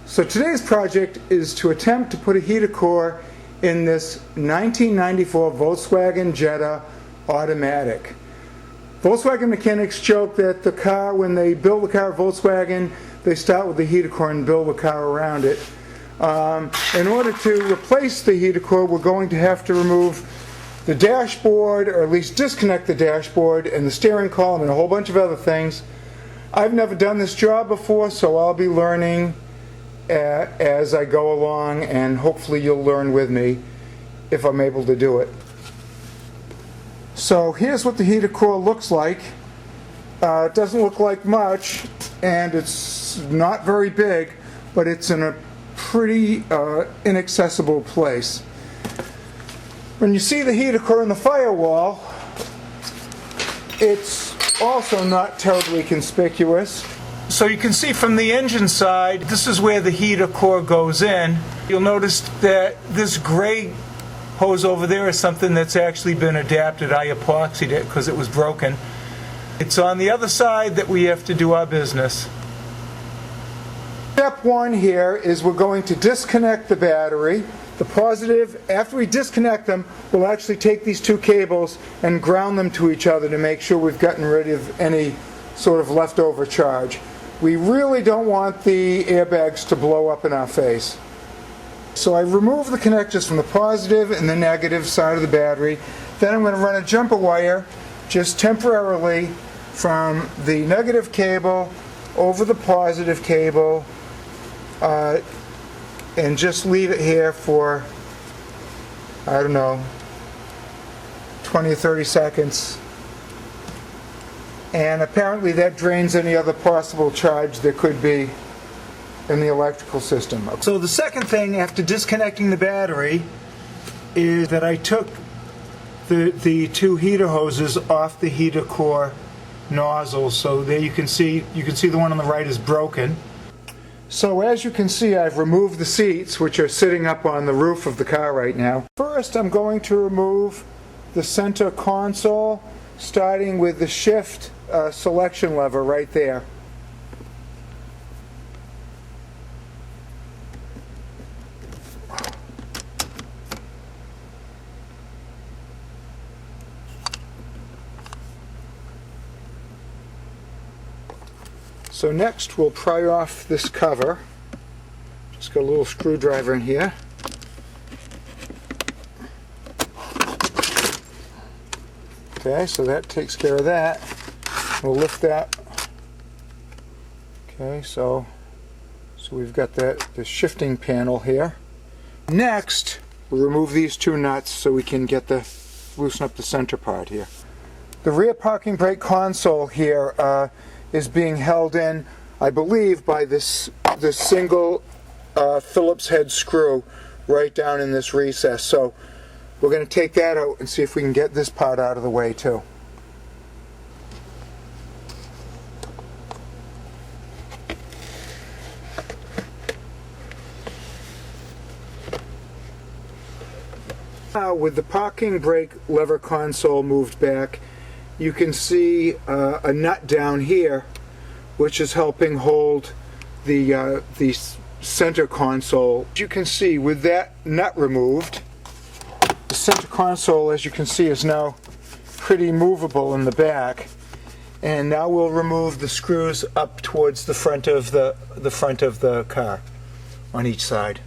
So today's project is to attempt to put a heater core in this 1994 Volkswagen Jetta automatic. Volkswagen mechanics joke that the car, when they build the car Volkswagen, they start with the heater core and build the car around it. In order to replace the heater core, we're going to have to remove the dashboard, or at least disconnect the dashboard and the steering column and a whole bunch of other things. I've never done this job before, so I'll be learning as I go along, and hopefully you'll learn with me if I'm able to do it. So here's what the heater core looks like. It doesn't look like much, and it's not very big, but it's in a pretty inaccessible place. When you see the heater core in the firewall, it's also not terribly conspicuous. So you can see from the engine side, this is where the heater core goes in. You'll notice that this gray hose over there is something that's actually been adapted. I epoxied it because it was broken. It's on the other side that we have to do our business. Step one here is we're going to disconnect the battery. The positive, after we disconnect them, we'll actually take these two cables and ground them to each other to make sure we've gotten rid of any sort of leftover charge. We really don't want the airbags to blow up in our face. So I remove the connectors from the positive and the negative side of the battery. Then I'm going to run a jumper wire just temporarily from the negative cable over the positive cable, and just leave it here for, I don't know, 20 or 30 seconds. And apparently that drains any other possible charge there could be in the electrical system. So the second thing after disconnecting the battery is that I took the two heater hoses off the heater core nozzles. So there you can see the one on the right is broken. So as you can see, I've removed the seats, which are sitting up on the roof of the car right now. First, I'm going to remove the center console, starting with the shift selection lever right there. So next we'll pry off this cover. Just got a little screwdriver in here. Okay, so that takes care of that. We'll lift that. Okay, so we've got the shifting panel here. Next, we'll remove these two nuts so we can loosen up the center part here. The rear parking brake console here is being held in, I believe, by this single Phillips head screw right down in this recess. So we're going to take that out and see if we can get this part out of the way too. Now, with the parking brake lever console moved back, you can see a nut down here which is helping hold the center console. As you can see, with that nut removed, the center console, as you can see, is now pretty movable in the back. And now we'll remove the screws up towards the front of the car on each side.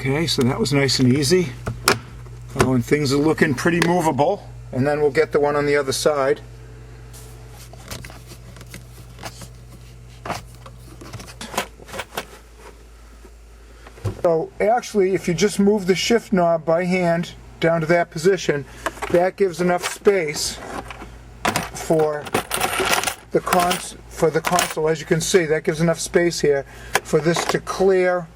Okay, so that was nice and easy. Oh, and things are looking pretty movable. And then we'll get the one on the other side. So actually, if you just move the shift knob by hand down to that position, that gives enough space for the console. As you can see, that gives enough space here for this to clear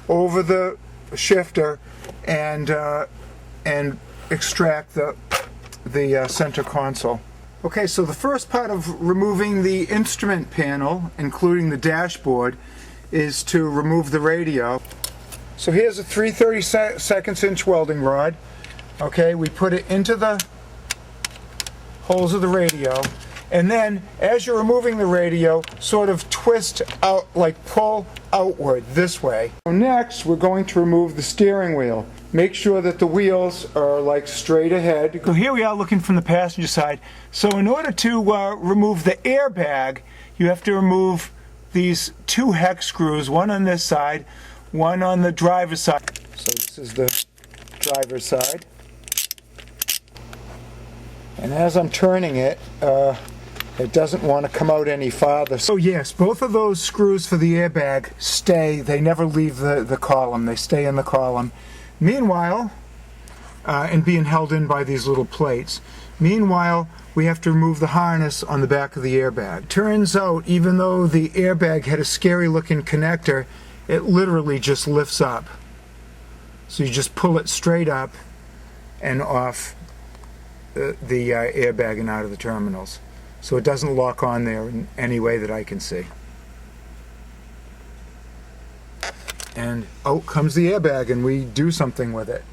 over the shifter and extract the center console. Okay, so the first part of removing the instrument panel, including the dashboard, is to remove the radio. So here's a 3/32 inch welding rod. Okay, we put it into the holes of the radio, And then, as you're removing the radio, sort of twist out, like pull outward this way. So next, we're going to remove the steering wheel. Make sure that the wheels are like straight ahead. So here we are looking from the passenger side. So in order to remove the airbag, you have to remove these two hex screws, one on this side, one on the driver's side. So this is the driver's side. And as I'm turning it, it doesn't want to come out any farther. So yes, both of those screws for the airbag stay. They never leave the column. They stay in the column. Meanwhile, and being held in by these little plates. Meanwhile, we have to remove the harness on the back of the airbag. Turns out, even though the airbag had a scary looking connector, it literally just lifts up. So you just pull it straight up and off the airbag and out of the terminals. So it doesn't lock on there in any way that I can see. And out comes the airbag, and we do something with it.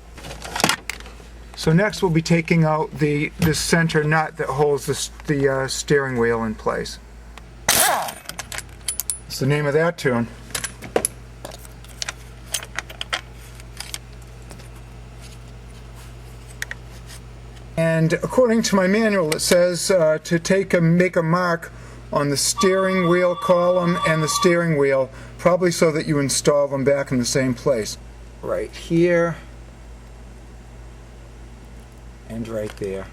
So next we'll be taking out the center nut that holds the steering wheel in place. That's the name of that tune. And according to my manual, it says to make a mark on the steering wheel column and the steering wheel, probably so that you install them back in the same place. Right here and right there.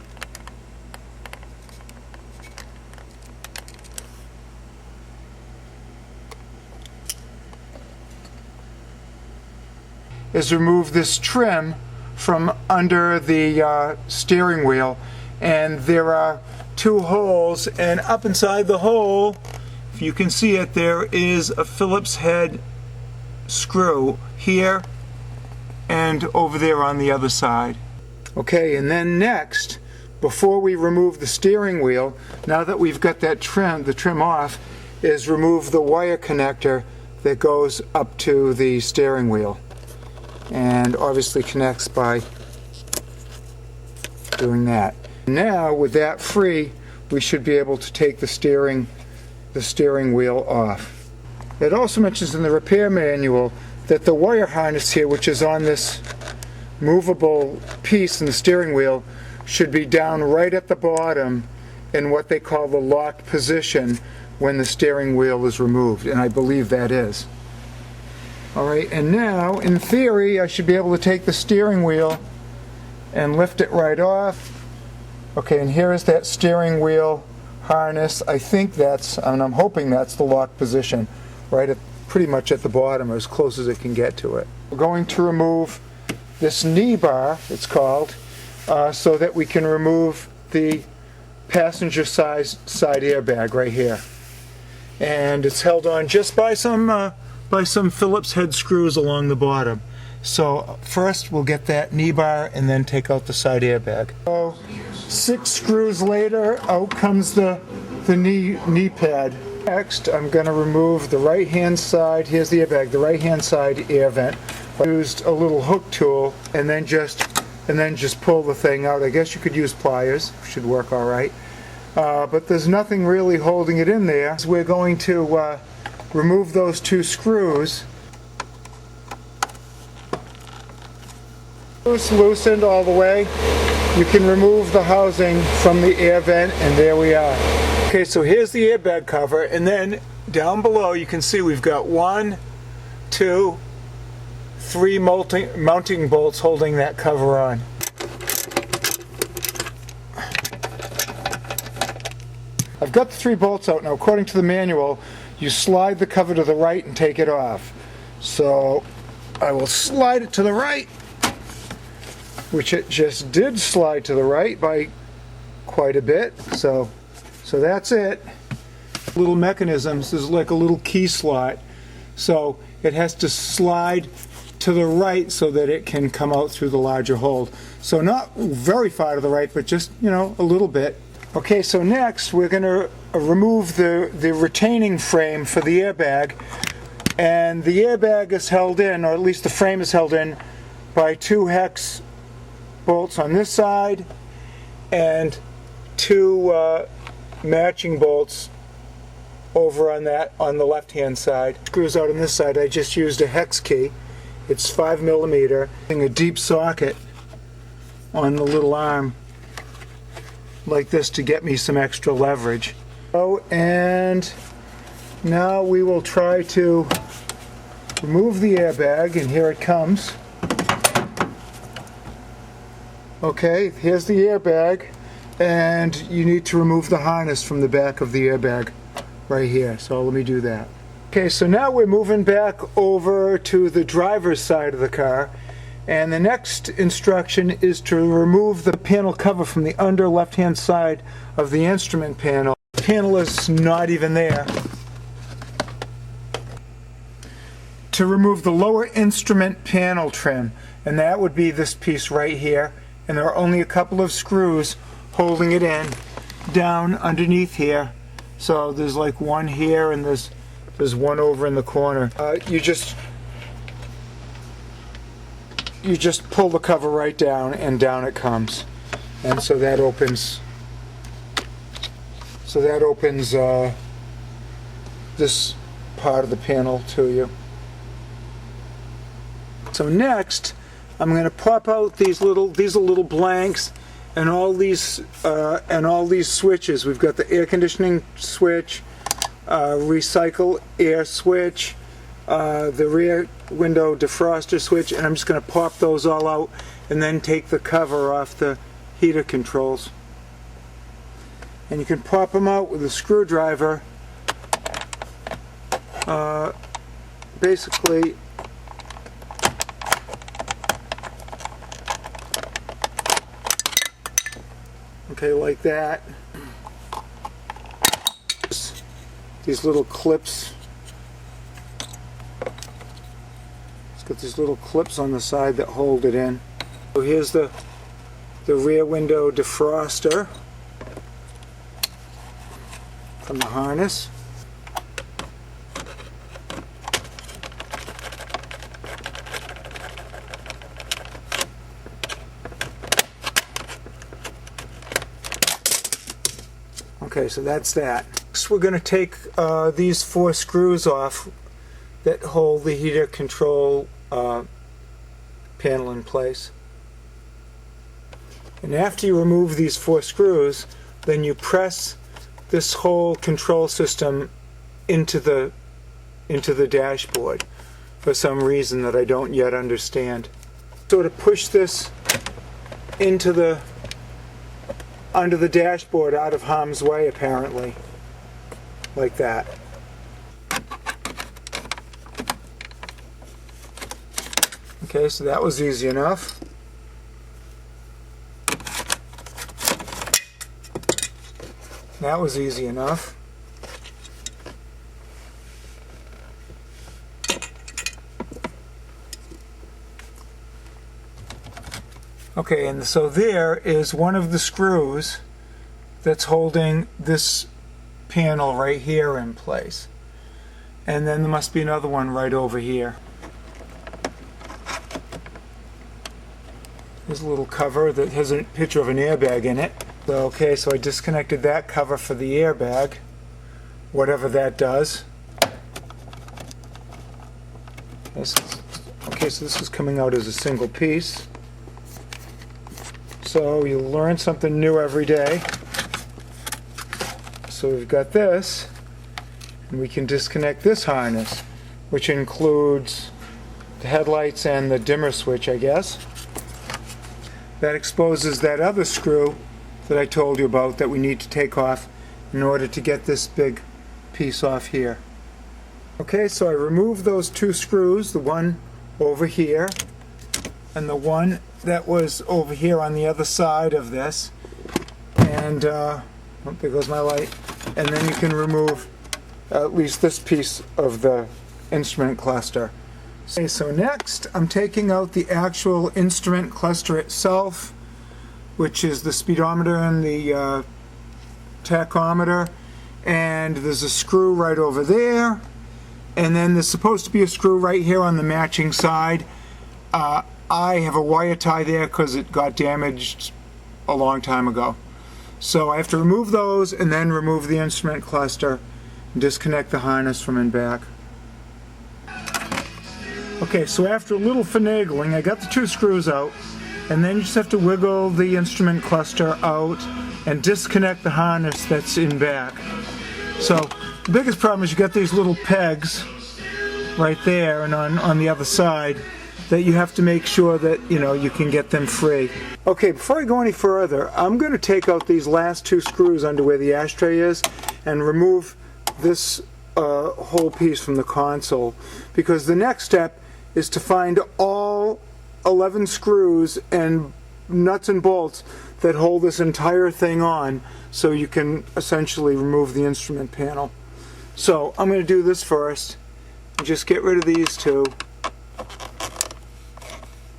Is remove this trim from under the steering wheel, and there are two holes, and up inside the hole, if you can see it, there is a Phillips head screw here and over there on the other side. Okay, and then next, before we remove the steering wheel, now that we've got that the trim off, is remove the wire connector that goes up to the steering wheel, and obviously connects by doing that. Now, with that free, we should be able to take the steering wheel off. It also mentions in the repair manual that the wire harness here, which is on this movable piece in the steering wheel, should be down right at the bottom in what they call the locked position when the steering wheel is removed, and I believe that is. Alright, and now, in theory, I should be able to take the steering wheel and lift it right off. Okay, and here is that steering wheel harness. I think that's, and I'm hoping that's the lock position, right at pretty much at the bottom, or as close as it can get to it. We're going to remove this knee bar, it's called, so that we can remove the passenger side airbag right here. And it's held on just by some Phillips head screws along the bottom. So first we'll get that knee bar and then take out the side airbag. So 6 screws later, out comes the knee pad. Next, I'm going to remove the right hand side. Here's the airbag, the right hand side air vent. I used a little hook tool and then just pull the thing out. I guess you could use pliers, should work all right. But there's nothing really holding it in there. So we're going to remove those 2 screws. Loosened all the way. You can remove the housing from the air vent, and there we are. Okay, so here's the airbag cover, and then down below you can see we've got 1, 2, 3 mounting bolts holding that cover on. I've got the 3 bolts out now. According to the manual, you slide the cover to the right and take it off. So I will slide it to the right, which it just did slide to the right by quite a bit. So that's it. Little mechanisms, there's like a little key slot. So it has to slide to the right so that it can come out through the larger hole. So not very far to the right, but just, you know, a little bit. Okay, so next we're going to remove the retaining frame for the airbag, and the airbag is held in, or at least the frame is held in, by 2 hex bolts on this side and 2 matching bolts over on the left hand side. Screws out on this side. I just used a hex key. It's 5mm. A deep socket on the little arm like this to get me some extra leverage. Oh, and now we will try to remove the airbag, and here it comes. Okay, here's the airbag, and you need to remove the harness from the back of the airbag right here. So let me do that. Okay, so now we're moving back over to the driver's side of the car, and the next instruction is to remove the panel cover from the under left-hand side of the instrument panel. The panel is not even there. To remove the lower instrument panel trim, and that would be this piece right here, and there are only a couple of screws holding it in down underneath here. So there's like one here, and there's one over in the corner. You just pull the cover right down, and down it comes, and so that opens. So that opens this part of the panel to you. So next, I'm going to pop out these are little blanks, and all these switches. We've got the air conditioning switch, recycle air switch, the rear window defroster switch, and I'm just going to pop those all out and then take the cover off the heater controls. And you can pop them out with a screwdriver. Basically, okay, like that. These little clips. It's got these little clips on the side that hold it in. So here's the rear window defroster from the harness. Okay, so that's that. Next, we're going to take these 4 screws off that hold the heater control panel in place. And after you remove these 4 screws, then you press this whole control system into the dashboard for some reason that I don't yet understand. So to push this into under the dashboard out of harm's way, apparently, like that. Okay, so that was easy enough. That was easy enough. Okay, and so there is one of the screws that's holding this panel right here in place. And then there must be another one right over here. There's a little cover that has a picture of an airbag in it. Okay, so I disconnected that cover for the airbag, whatever that does. Okay, so this is coming out as a single piece. So you learn something new every day. So we've got this, and we can disconnect this harness, which includes the headlights and the dimmer switch, I guess. That exposes that other screw that I told you about that we need to take off in order to get this big piece off here. Okay, so I removed those 2 screws, the one over here and the one that was over here on the other side of this, and oh, there goes my light. And then you can remove at least this piece of the instrument cluster. Okay, so next I'm taking out the actual instrument cluster itself, which is the speedometer and the tachometer, and there's a screw right over there, and then there's supposed to be a screw right here on the matching side. I have a wire tie there because it got damaged a long time ago. So I have to remove those and then remove the instrument cluster and disconnect the harness from and back. Okay, so after a little finagling, I got the 2 screws out, and then you just have to wiggle the instrument cluster out and disconnect the harness that's in back. So the biggest problem is you got these little pegs right there and on the other side that you have to make sure that you can get them free. Okay, before I go any further, I'm going to take out these last 2 screws under where the ashtray is and remove this whole piece from the console, because the next step is to find all 11 screws and nuts and bolts that hold this entire thing on, so you can essentially remove the instrument panel. So I'm going to do this first. Just get rid of these 2.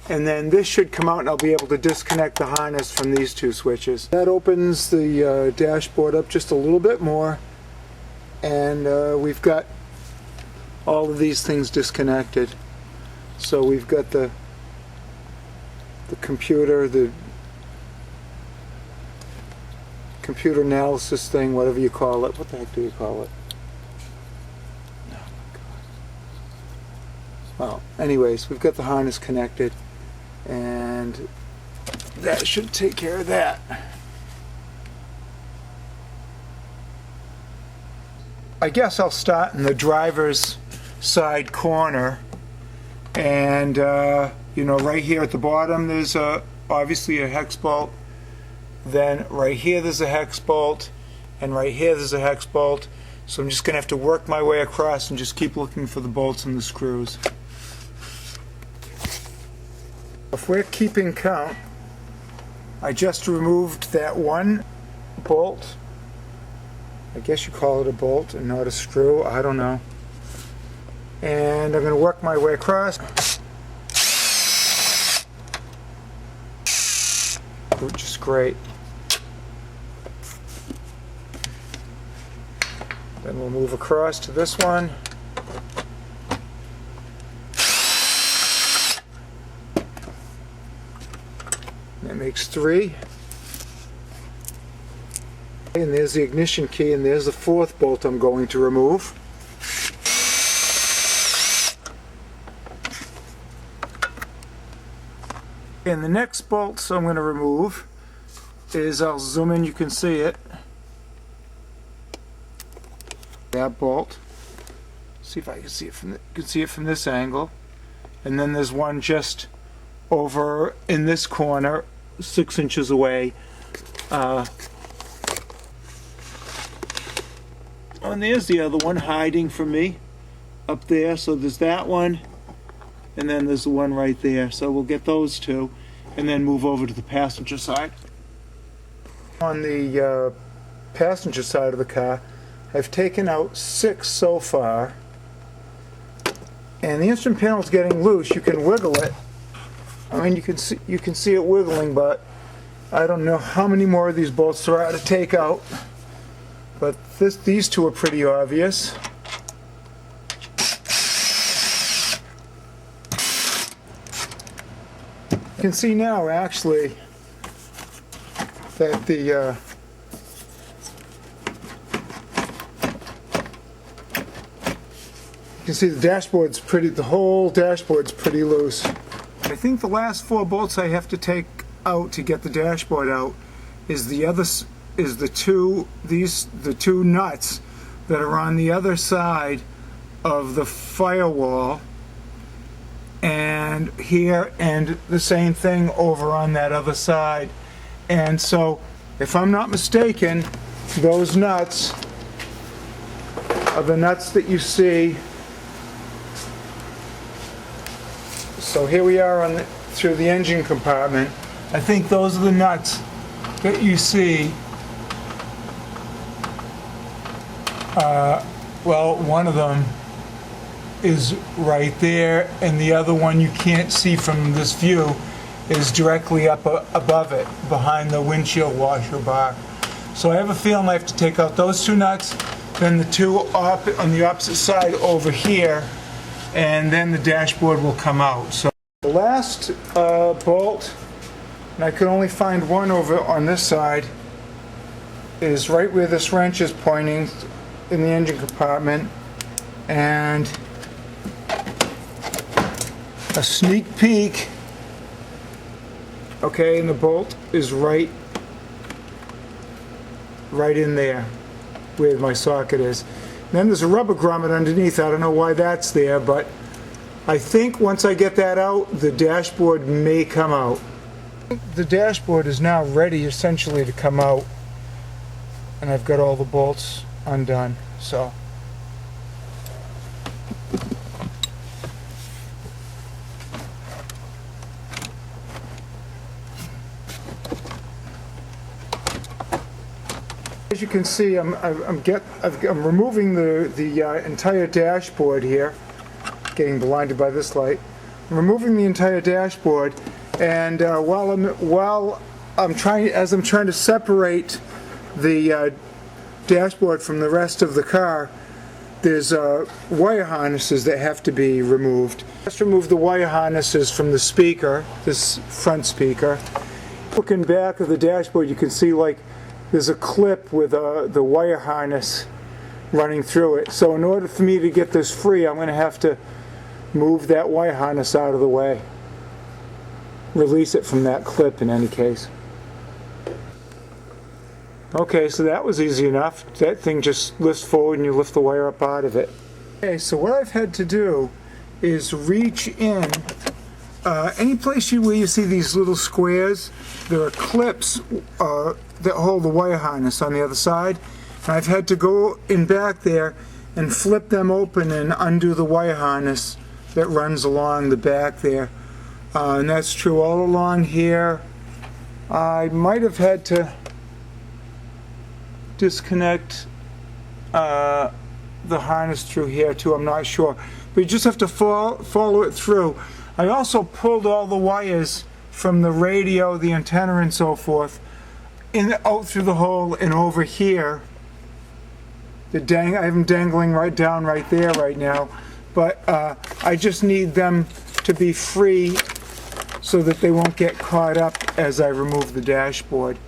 And then this should come out and I'll be able to disconnect the harness from these 2 switches. That opens the dashboard up just a little bit more, and we've got all of these things disconnected. So we've got the computer, the computer analysis thing, whatever you call it. What the heck do you call it? Oh my God. Well, anyways, we've got the harness connected, and that should take care of that. I guess I'll start in the driver's side corner, and right here at the bottom there's obviously a hex bolt. Then right here there's a hex bolt, and right here there's a hex bolt. So I'm just going to have to work my way across and just keep looking for the bolts and the screws. If we're keeping count, I just removed that 1 bolt. I guess you call it a bolt and not a screw, I don't know. And I'm going to work my way across, which is great. Then we'll move across to this one. That makes 3. And there's the ignition key, and there's the 4th bolt I'm going to remove. And the next bolts I'm going to remove is, I'll zoom in, you can see it. That bolt. See if I can see it from this angle. And then there's one just over in this corner, 6 inches away. And there's the other one hiding from me up there. So there's that one, and then there's the one right there. So we'll get those 2 and then move over to the passenger side. On the passenger side of the car, I've taken out 6 so far, and the instrument panel is getting loose. You can wiggle it. I mean, you can see it wiggling, but I don't know how many more of these bolts there are to take out. But these 2 are pretty obvious. You can see now, actually, that you can see the whole dashboard's pretty loose. I think the last 4 bolts I have to take out to get the dashboard out is the 2 nuts that are on the other side of the firewall, and here, and the same thing over on that other side. And so, if I'm not mistaken, those nuts are the nuts that you see. So here we are through the engine compartment. I think those are the nuts that you see. Well, one of them is right there, and the other one you can't see from this view is directly up above it, behind the windshield washer bar. So I have a feeling I have to take out those 2 nuts, then the 2 on the opposite side over here, and then the dashboard will come out. So the last bolt, and I could only find one over on this side, is right where this wrench is pointing in the engine compartment, and a sneak peek. Okay, and the bolt is right in there where my socket is. And then there's a rubber grommet underneath. I don't know why that's there, but I think once I get that out, the dashboard may come out. The dashboard is now ready essentially to come out, and I've got all the bolts undone. So as you can see, I'm removing the entire dashboard here. Getting blinded by this light. I'm removing the entire dashboard, and while I'm trying to separate the dashboard from the rest of the car, there's wire harnesses that have to be removed. Just remove the wire harnesses from the speaker, this front speaker. Looking back of the dashboard, you can see like there's a clip with the wire harness running through it. So in order for me to get this free, I'm going to have to move that wire harness out of the way. Release it from that clip in any case. Okay, so that was easy enough. That thing just lifts forward and you lift the wire up out of it. Okay, so what I've had to do is reach in. Any place where you see these little squares, there are clips that hold the wire harness on the other side. And I've had to go in back there and flip them open and undo the wire harness that runs along the back there. And that's true all along here. I might have had to disconnect the harness through here too, I'm not sure. But you just have to follow it through. I also pulled all the wires from the radio, the antenna and so forth, out through the hole and over here. I have them dangling right down right there right now. But I just need them to be free so that they won't get caught up as I remove the dashboard.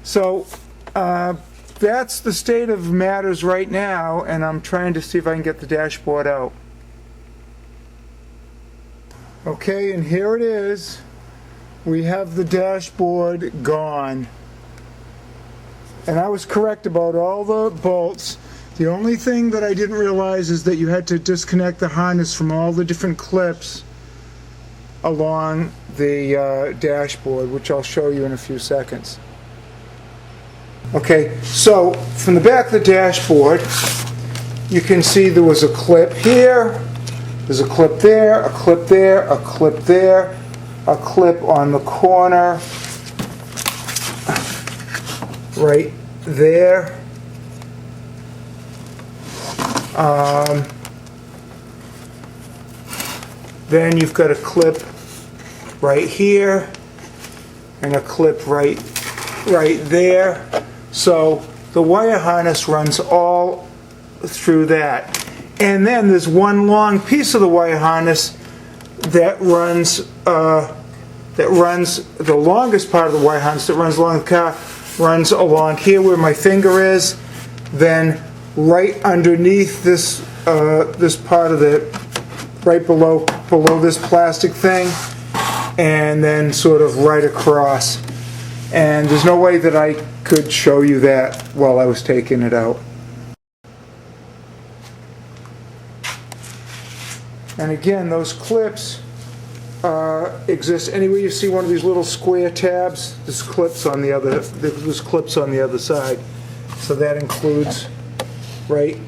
So that's the state of matters right now, and I'm trying to see if I can get the dashboard out. Okay, and here it is. We have the dashboard gone. And I was correct about all the bolts. The only thing that I didn't realize is that you had to disconnect the harness from all the different clips along the dashboard, which I'll show you in a few seconds. Okay, so from the back of the dashboard, you can see there was a clip here, there's a clip there, a clip there, a clip there, a clip on the corner, right there. Then you've got a clip right here and a clip right there. So the wire harness runs all through that. And then there's one long piece of the wire harness that runs the longest part of the wire harness that runs along the car, runs along here where my finger is, then right underneath this this part of the, right below this plastic thing, and then sort of right across. And there's no way that I could show you that while I was taking it out. And again, those clips exist anywhere you see one of these little square tabs. There's clips on the other side. So that includes right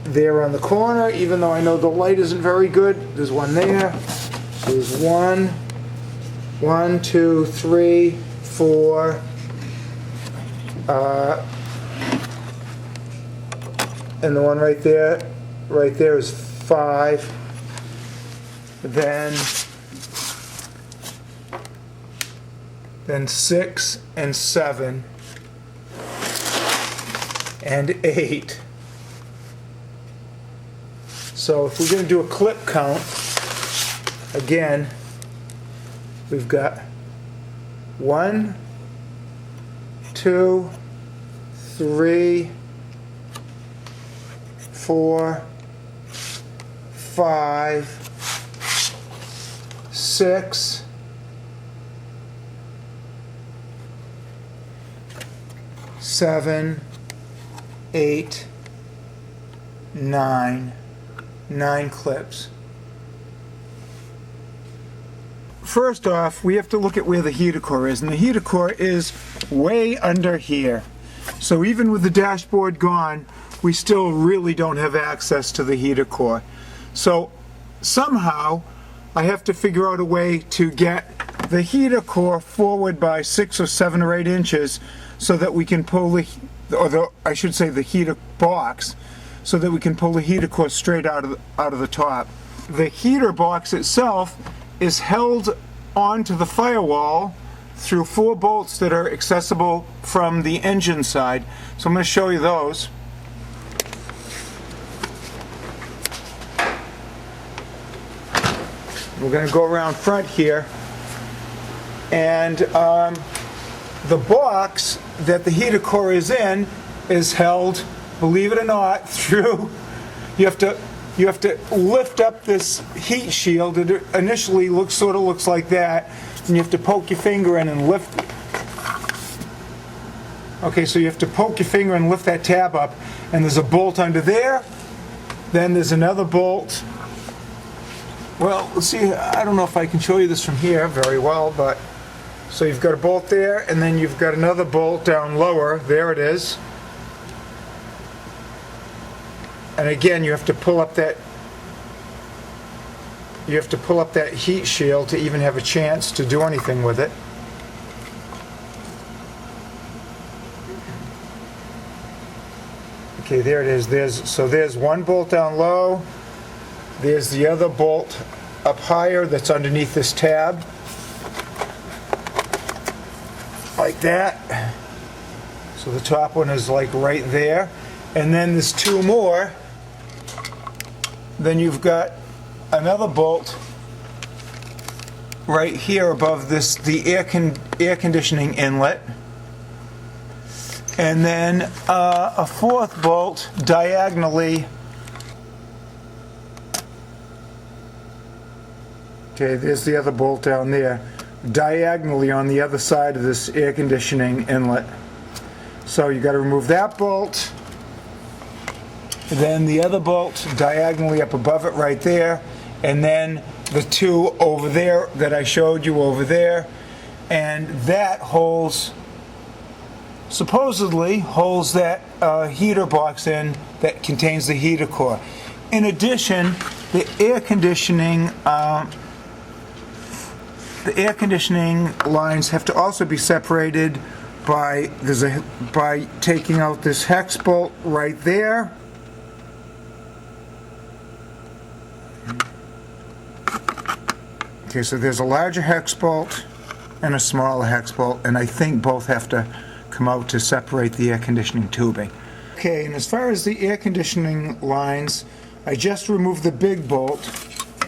there on the corner. Even though I know the light isn't very good, there's one there. So there's one, two, three, four. And the one right there is 5. Then 6 and 7 and 8. So if we're going to do a clip count, again, we've got 1, 2, 3, 4, 5, 6, 7, 8, 9 clips. First off, we have to look at where the heater core is, and the heater core is way under here. So even with the dashboard gone, we still really don't have access to the heater core. So somehow I have to figure out a way to get the heater core forward by 6 or 7 or 8 inches so that we can pull the heater box, so that we can pull the heater core straight out of the top. The heater box itself is held onto the firewall through 4 bolts that are accessible from the engine side. So I'm going to show you those. We're going to go around front here, and the box that the heater core is in is held, believe it or not, through, you have to lift up this heat shield. It initially sort of looks like that, and you have to poke your finger in and lift. Okay, so you have to poke your finger and lift that tab up, and there's a bolt under there. Then there's another bolt. Well, let's see, I don't know if I can show you this from here very well, but so you've got a bolt there, and then you've got another bolt down lower. There it is. And again, you have to pull up that heat shield to even have a chance to do anything with it. Okay, there it is. There's one bolt down low. There's the other bolt up higher that's underneath this tab. Like that. So the top one is like right there. And then there's 2 more. Then you've got another bolt right here above this, the air conditioning inlet. And then a 4th bolt diagonally. Okay, there's the other bolt down there, diagonally on the other side of this air conditioning inlet. So you got to remove that bolt. Then the other bolt diagonally up above it right there, and then the 2 over there that I showed you over there, and that supposedly holds that heater box in that contains the heater core. In addition, the air conditioning lines have to also be separated by taking out this hex bolt right there. Okay, so there's a larger hex bolt and a smaller hex bolt, and I think both have to come out to separate the air conditioning tubing. Okay, and as far as the air conditioning lines, I just removed the big bolt,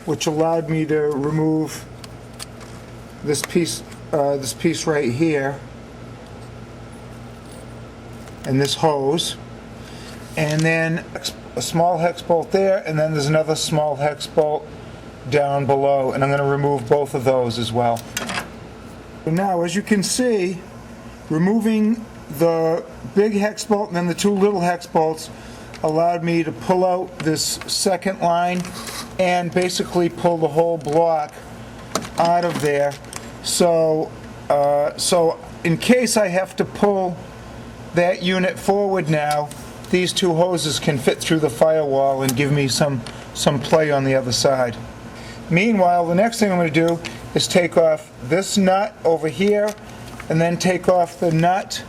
which allowed me to remove this piece right here, and this hose, and then a small hex bolt there, and then there's another small hex bolt down below, and I'm going to remove both of those as well. So now, as you can see, removing the big hex bolt and then the 2 little hex bolts allowed me to pull out this second line and basically pull the whole block out of there. So in case I have to pull that unit forward now, these 2 hoses can fit through the firewall and give me some play on the other side. Meanwhile, the next thing I'm going to do is take off this nut over here, and then take off the nut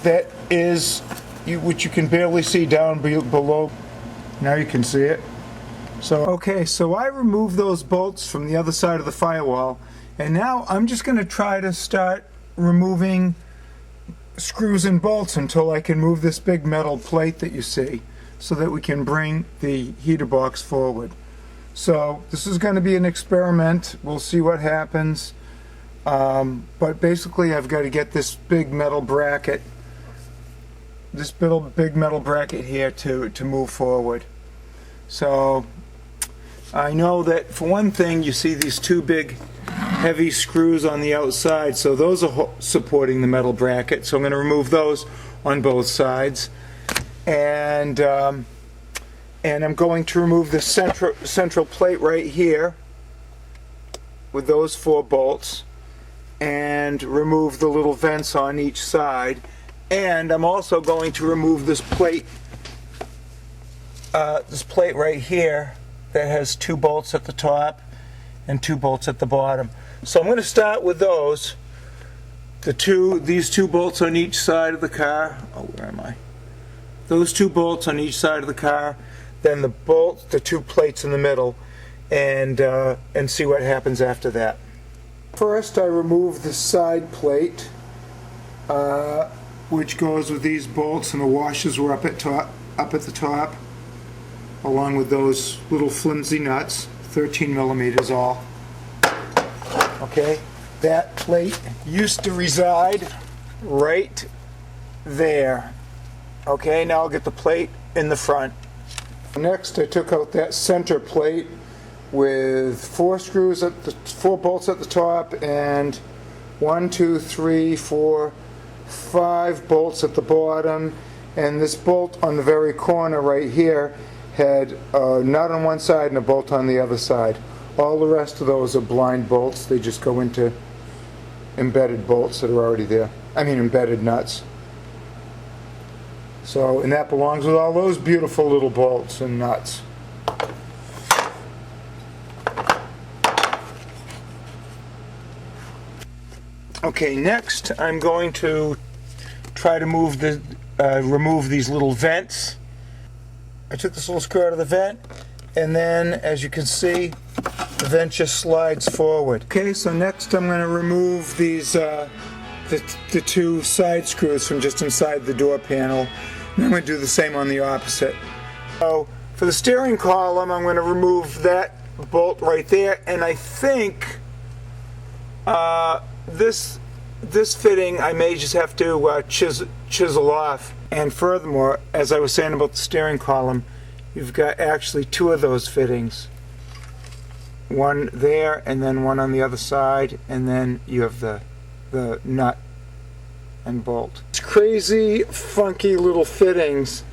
that is, which you can barely see down below. Now you can see it. So I removed those bolts from the other side of the firewall, and now I'm just going to try to start removing screws and bolts until I can move this big metal plate that you see, so that we can bring the heater box forward. So this is going to be an experiment. We'll see what happens. But basically I've got to get this big metal bracket little big metal bracket here to move forward. So I know that for one thing you see these two big heavy screws on the outside, so those are supporting the metal bracket, so I'm going to remove those on both sides, and I'm going to remove the central plate right here with those 4 bolts, and remove the little vents on each side. And I'm also going to remove this plate right here that has 2 bolts at the top and 2 bolts at the bottom. So I'm going to start with those. These 2 bolts on each side of the car. Oh, where am I? Those 2 bolts on each side of the car. Then the 2 plates in the middle, and see what happens after that. First, I remove the side plate, which goes with these bolts, and the washers were up at the top, along with those little flimsy nuts, 13 millimeters all. Okay, that plate used to reside right there. Okay, now I'll get the plate in the front. Next, I took out that center plate with 4 bolts at the top, and 1, 2, 3, 4, 5 bolts at the bottom, and this bolt on the very corner right here had a nut on one side and a bolt on the other side. All the rest of those are blind bolts. They just go into embedded bolts that are already there. I mean embedded nuts. So, and that belongs with all those beautiful little bolts and nuts. Okay, next I'm going to try to remove these little vents. I took this little screw out of the vent, and then, as you can see, the vent just slides forward. Okay, so next I'm going to remove these the 2 side screws from just inside the door panel, and I'm going to do the same on the opposite. So for the steering column, I'm going to remove that bolt right there, and I think this fitting I may just have to chisel off. And furthermore, as I was saying about the steering column, you've got actually 2 of those fittings. One there, and then one on the other side, and then you have the nut and bolt. It's crazy, funky little fittings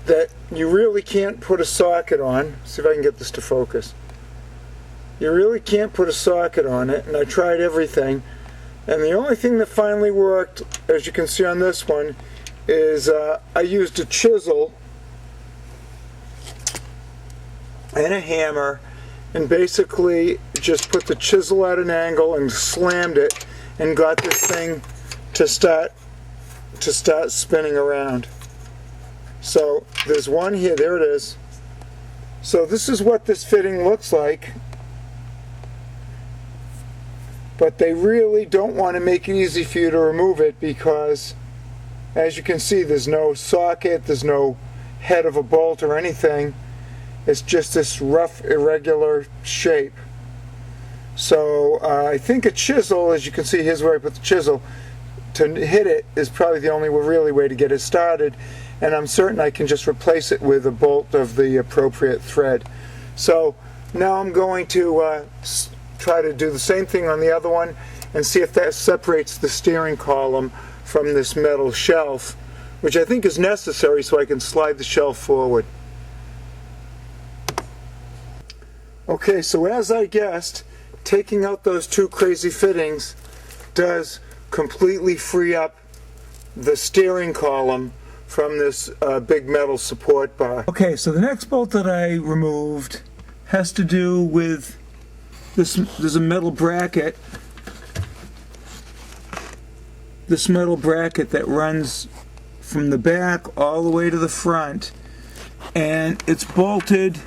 that you really can't put a socket on. See if I can get this to focus. You really can't put a socket on it, and I tried everything. And the only thing that finally worked, as you can see on this one, is I used a chisel and a hammer, and basically just put the chisel at an angle and slammed it, and got this thing to start spinning around. So there's one here, there it is. So this is what this fitting looks like. But they really don't want to make it easy for you to remove it, because as you can see, there's no socket, there's no head of a bolt or anything. It's just this rough, irregular shape. So I think a chisel, as you can see, here's where I put the chisel, to hit it is probably the only really way to get it started, and I'm certain I can just replace it with a bolt of the appropriate thread. So now I'm going to try to do the same thing on the other one and see if that separates the steering column from this metal shelf, which I think is necessary so I can slide the shelf forward. Okay, so as I guessed, taking out those 2 crazy fittings does completely free up the steering column from this big metal support bar. Okay, so the next bolt that I removed has to do with this. There's a metal bracket. This metal bracket that runs from the back all the way to the front, and it's bolted.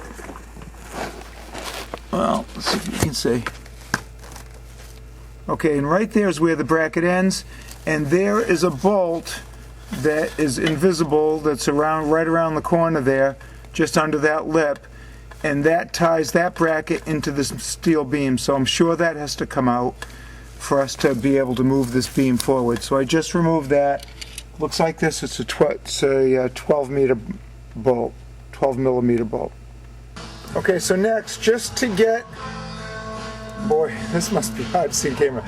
Well, let's see if you can see. Okay, and right there is where the bracket ends, and there is a bolt that is invisible that's right around the corner there, just under that lip, and that ties that bracket into this steel beam. So I'm sure that has to come out for us to be able to move this beam forward. So I just removed that, Looks like this. It's a 12 millimeter bolt. Okay, so next, just to get, boy, this must be hard to see in camera.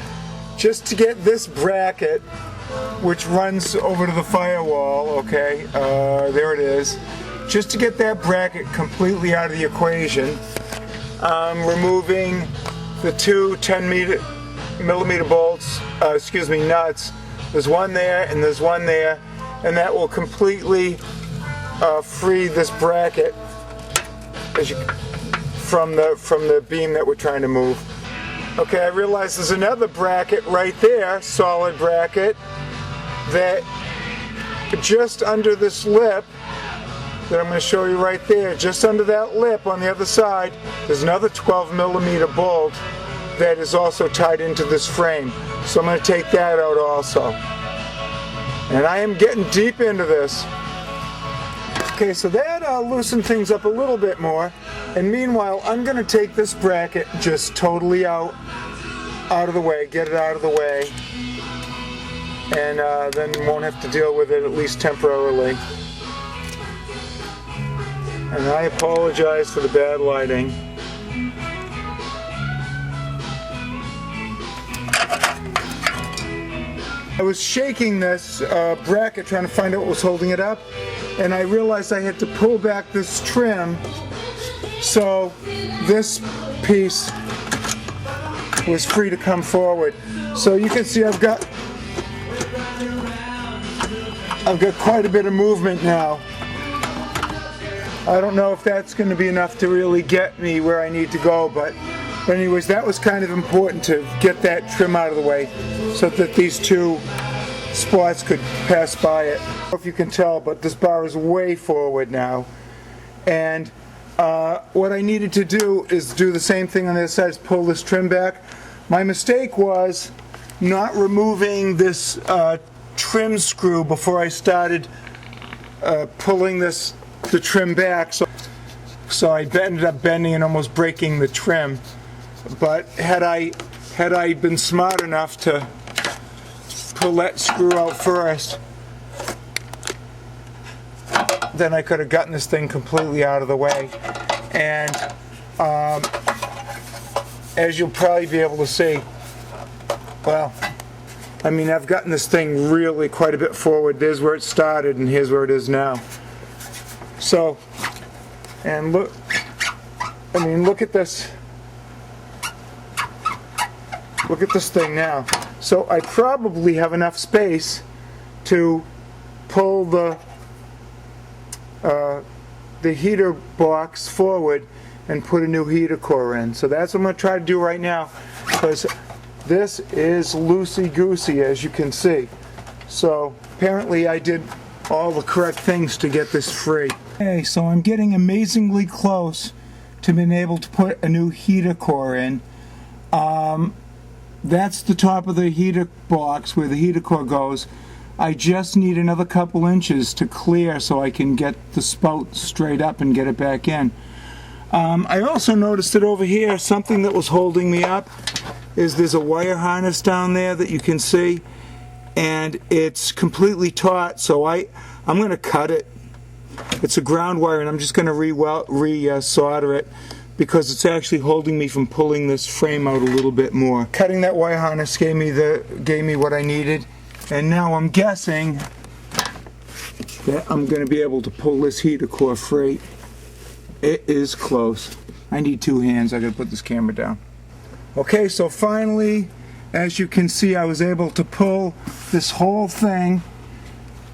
Just to get this bracket, which runs over to the firewall, okay, there it is. Just to get that bracket completely out of the equation, I'm removing the two 10 millimeter bolts, nuts. There's one there and there's one there, and that will completely free this bracket from the beam that we're trying to move. Okay, I realize there's another bracket right there, solid bracket, that just under this lip that I'm going to show you right there, just under that lip on the other side, there's another 12 millimeter bolt that is also tied into this frame. So I'm going to take that out also. And I am getting deep into this. Okay, so that loosened things up a little bit more. And meanwhile, I'm going to take this bracket just totally out of the way, get it out of the way, and then won't have to deal with it, at least temporarily. And I apologize for the bad lighting. I was shaking this bracket trying to find out what was holding it up, and I realized I had to pull back this trim so this piece was free to come forward. So you can see I've got quite a bit of movement now. I don't know if that's going to be enough to really get me where I need to go, but anyways, that was kind of important to get that trim out of the way so that these two spots could pass by it. I don't know if you can tell, but this bar is way forward now. And what I needed to do is do the same thing on the other side, is pull this trim back. My mistake was not removing this trim screw before I started pulling the trim back, so I ended up bending and almost breaking the trim. But had I been smart enough to pull that screw out first, then I could have gotten this thing completely out of the way. And as you'll probably be able to see, well, I mean, I've gotten this thing really quite a bit forward. There's where it started and here's where it is now. So, and look, I mean, look at this. Look at this thing now. So I probably have enough space to pull the heater box forward and put a new heater core in. So that's what I'm going to try to do right now, because this is loosey-goosey, as you can see. So apparently I did all the correct things to get this free. Okay, so I'm getting amazingly close to being able to put a new heater core in. That's the top of the heater box where the heater core goes. I just need another couple inches to clear so I can get the spout straight up and get it back in. I also noticed that over here, something that was holding me up is there's a wire harness down there that you can see, and it's completely taut, so I'm going to cut it. It's a ground wire, and I'm just going to solder it, because it's actually holding me from pulling this frame out a little bit more. Cutting that wire harness gave me what I needed, and now I'm guessing that I'm going to be able to pull this heater core free. It is close. I need two hands. I got to put this camera down. Okay, so finally, as you can see, I was able to pull this whole thing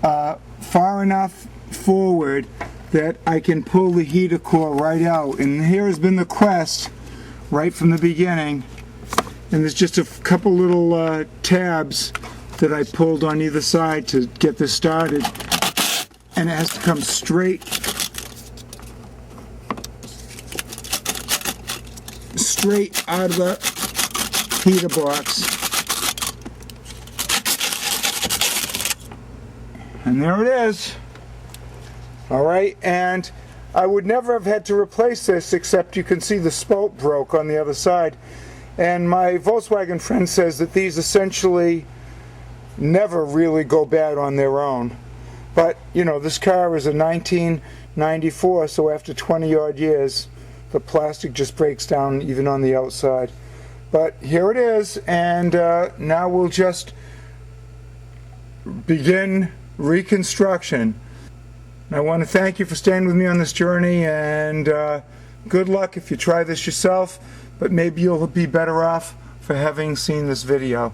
far enough forward that I can pull the heater core right out. And here has been the quest right from the beginning. And there's just a couple little tabs that I pulled on either side to get this started. And it has to come straight out of the heater box. And there it is. Alright, and I would never have had to replace this, except you can see the spout broke on the other side. And my Volkswagen friend says that these essentially never really go bad on their own. But, you know, this car is a 1994, so after 20-odd years, the plastic just breaks down even on the outside. But here it is, and now we'll just begin reconstruction. I want to thank you for staying with me on this journey, and good luck if you try this yourself, but maybe you'll be better off for having seen this video.